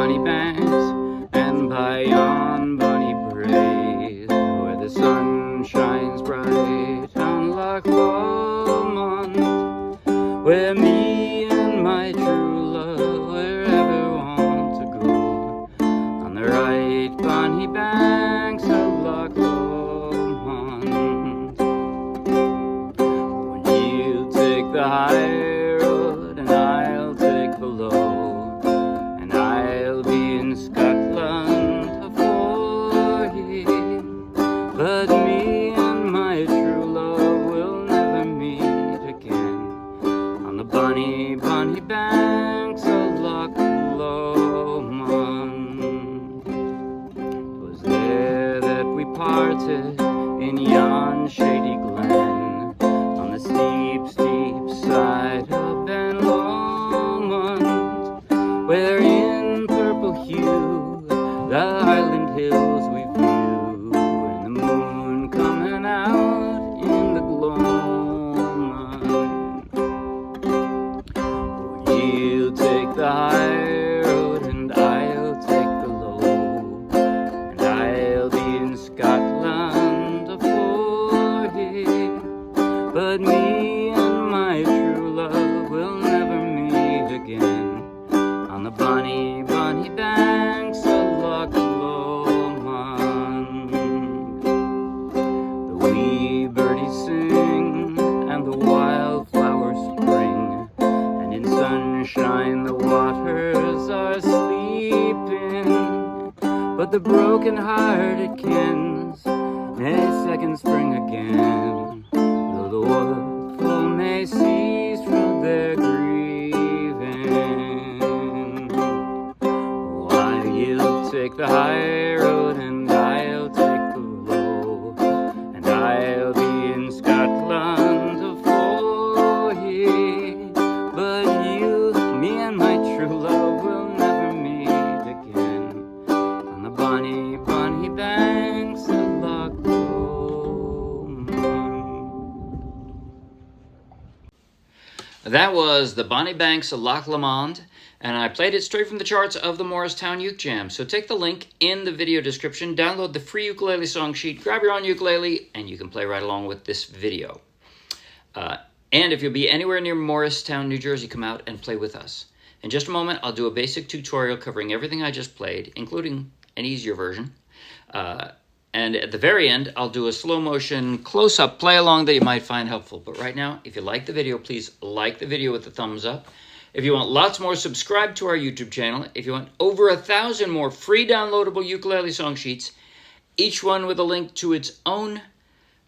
bunny banks and by yon bunny braes, where the sun shines bright on Loch Lomond, where me and my true love wherever want to go, on the right bonny banks of Loch Lomond. When you take the high road and I'll take the low, and I'll be in Scotland afore ye, but me and my true love will never meet again on the bonny, bonny banks of Loch Lomond. 'Twas there that we parted in yon shady glen, on the steep, steep side of Ben Lomond, where in purple hue the highland hills we view, and the moon coming out in the gloaming. Oh, you'll take the high road and I'll take the low, and I'll be in Scotland afore ye, but me and my true love will never meet again on the bonny, bonny banks of Loch Lomond. The wee birdies sing and the wildflowers spring, and in sunshine the waters are sleeping, but the broken hearted kens may second spring again, though the world may cease from their grieving. Why, you'll take the high road and I'll take the low, and I'll be in Scotland afore ye, but you, me and my true love will never meet again on the bonny, bonny banks of Loch Lomond. That was the Bonny Banks of Loch Lomond, and I played it straight from the charts of the Morristown Uke Jam. So take the link in the video description, download the free ukulele song sheet, grab your own ukulele, and you can play right along with this video. And if you'll be anywhere near Morristown, New Jersey, come out and play with us. In just a moment, I'll do a basic tutorial covering everything I just played, including an easier version. And at the very end, I'll do a slow motion close-up play along that you might find helpful. But right now, if you like the video, please like the video with a thumbs up. If you want lots more, subscribe to our YouTube channel. If you want over 1,000 more free downloadable ukulele song sheets, each one with a link to its own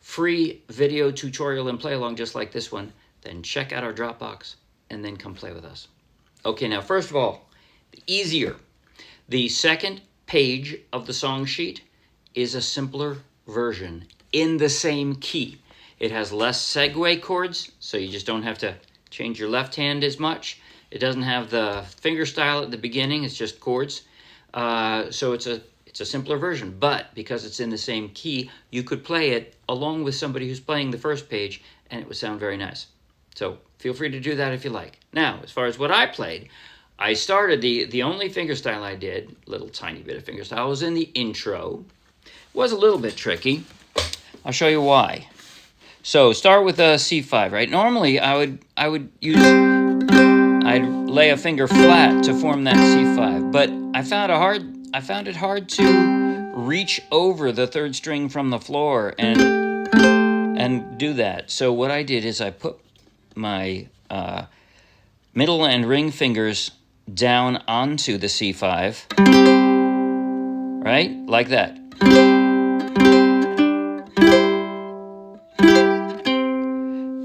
free video tutorial and play along just like this one, then check out our Dropbox and then come play with us. Okay, now first of all, easier. The second page of the song sheet is a simpler version in the same key. It has less segue chords, so you just don't have to change your left hand as much. It doesn't have the finger style at the beginning, it's just chords. So it's a simpler version, but because it's in the same key, you could play it along with somebody who's playing the first page, and it would sound very nice. So feel free to do that if you like. Now, as far as what I played, I started the only fingerstyle I did, little tiny bit of fingerstyle, was in the intro. Was a little bit tricky. I'll show you why. So start with a C5, right? Normally I'd lay a finger flat to form that C5, but I found it hard to reach over the third string from the floor and do that. So what I did is I put my middle and ring fingers down onto the C5, right? Like that.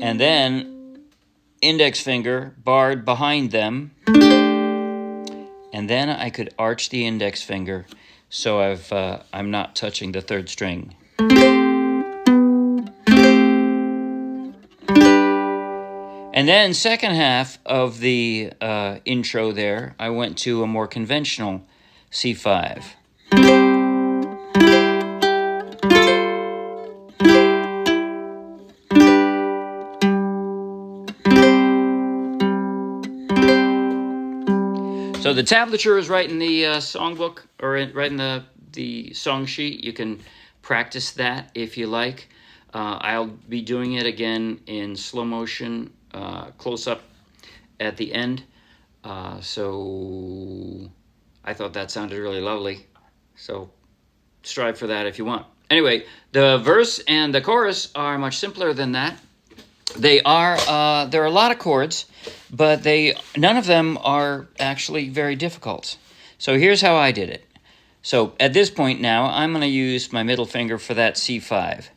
And then index finger barred behind them. And then I could arch the index finger so I'm not touching the third string. And then second half of the intro there, I went to a more conventional C5. So the tablature is right in the songbook, or right in the song sheet. You can practice that if you like. I'll be doing it again in slow motion, close up at the end. So I thought that sounded really lovely. So strive for that if you want. Anyway, the verse and the chorus are much simpler than that. There are a lot of chords, but none of them are actually very difficult. So here's how I did it. So at this point now, I'm going to use my middle finger for that C5.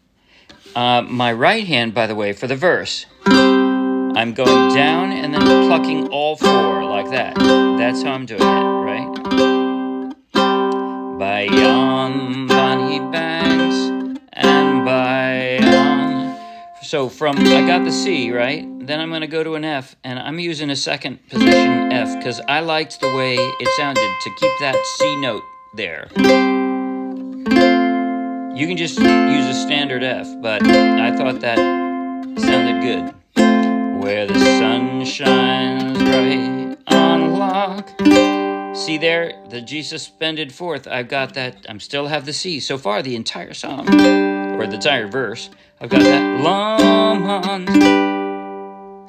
My right hand, by the way, for the verse, I'm going down and then plucking all four like that. That's how I'm doing it, right? By yon bonny banks and by yon. So I got the C, right? Then I'm going to go to an F, and I'm using a second position F because I liked the way it sounded to keep that C note there. You can just use a standard F, but I thought that sounded good. Where the sun shines bright on Loch. See there, the G suspended fourth. I've got that. I still have the C. So far, the entire song, or the entire verse, I've got that Lomond.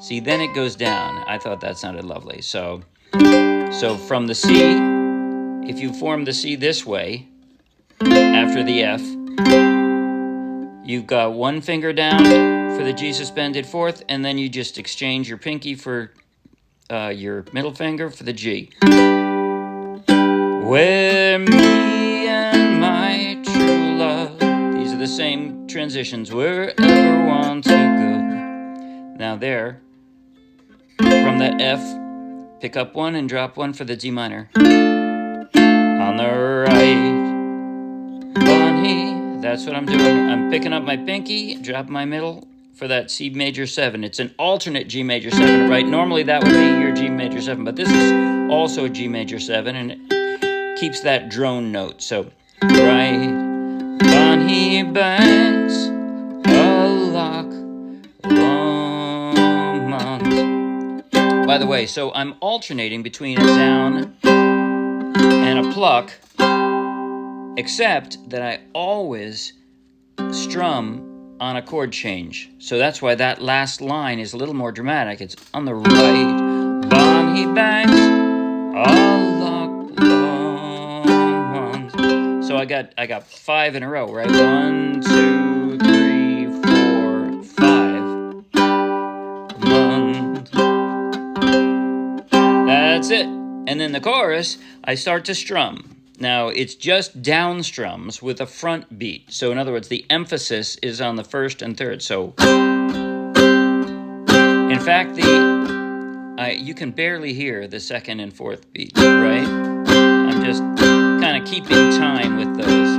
See, then it goes down. I thought that sounded lovely. So from the C, if you form the C this way, after the F, you've got one finger down for the G suspended fourth, and then you just exchange your pinky for your middle finger for the G. Where me and my true love. These are the same transitions. Wherever want to go. Now there, from that F, pick up one and drop one for the D minor. On the right, bunny. That's what I'm doing. I'm picking up my pinky, drop my middle for that C major 7. It's an alternate G major 7, right? Normally that would be your G major 7, but this is also a G major 7, and it keeps that drone note. So, right, bonny banks, a Loch Lomond. By the way, so I'm alternating between a down and a pluck, except that I always strum on a chord change. So that's why that last line is a little more dramatic. It's on the right, bonny banks, a Loch Lomond. So I got 5 in a row, right? 1, 2, 3, 4, 5. Lomond. That's it. And then the chorus, I start to strum. Now, it's just down strums with a front beat. So, in other words, the emphasis is on the first and third. So, in fact, you can barely hear the second and fourth beat, right? I'm just kind of keeping time with those.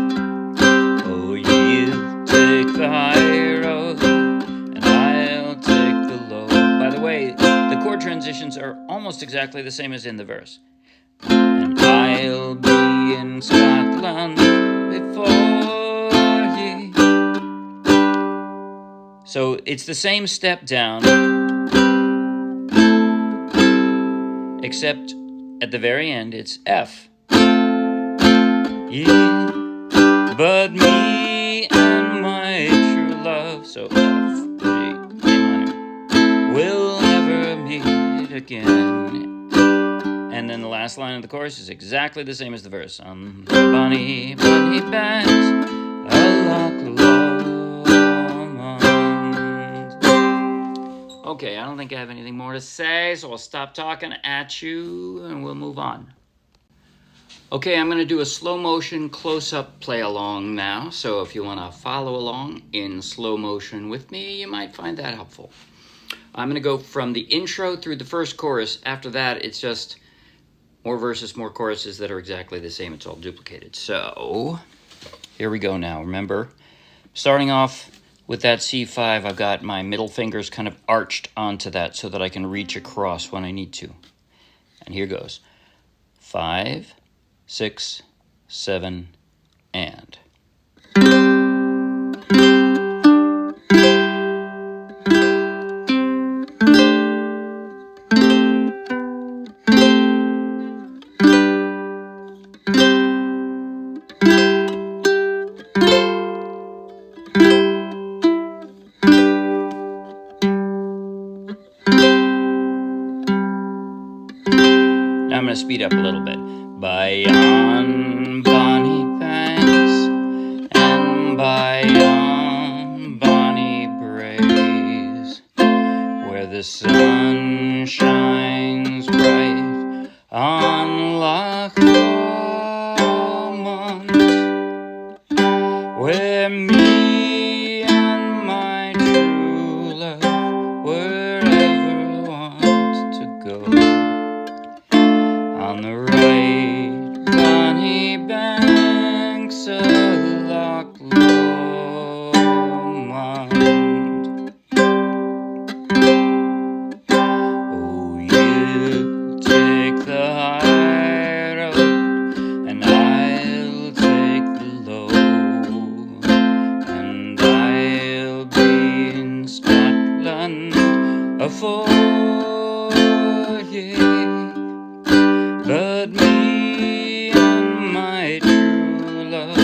Oh, you take the high road, and I'll take the low. By the way, the chord transitions are almost exactly the same as in the verse. And I'll be in Scotland before ye. So it's the same step down, except at the very end it's F. Yeah, but me and my true love, so F, G, A minor, will never meet again. And then the last line of the chorus is exactly the same as the verse. On the bonny, bonny banks, a Loch Lomond. Okay, I don't think I have anything more to say, so I'll stop talking at you and we'll move on. Okay, I'm going to do a slow motion close-up play along now. So if you want to follow along in slow motion with me, you might find that helpful. I'm going to go from the intro through the first chorus. After that, it's just more verses, more choruses that are exactly the same. It's all duplicated. So here we go now. Remember, starting off with that C5, I've got my middle fingers kind of arched onto that so that I can reach across when I need to. And here goes. 5, 6, 7, and. Now I'm going to speed up a little bit. By yon bonny banks and by yon bonny braes, where the sun shines bright on Loch Lomond, where me and my true love were ever wont to go, on the right bonny banks of Loch Lomond. Oh, you take the high road and I'll take the low, and I'll be in Scotland afore ye. But me and my true love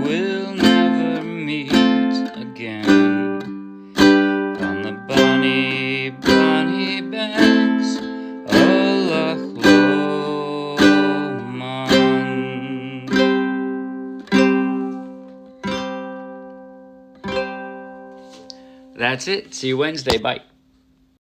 will never meet again, on the bonny, bonny banks of Loch Lomond. That's it. See you Wednesday. Bye.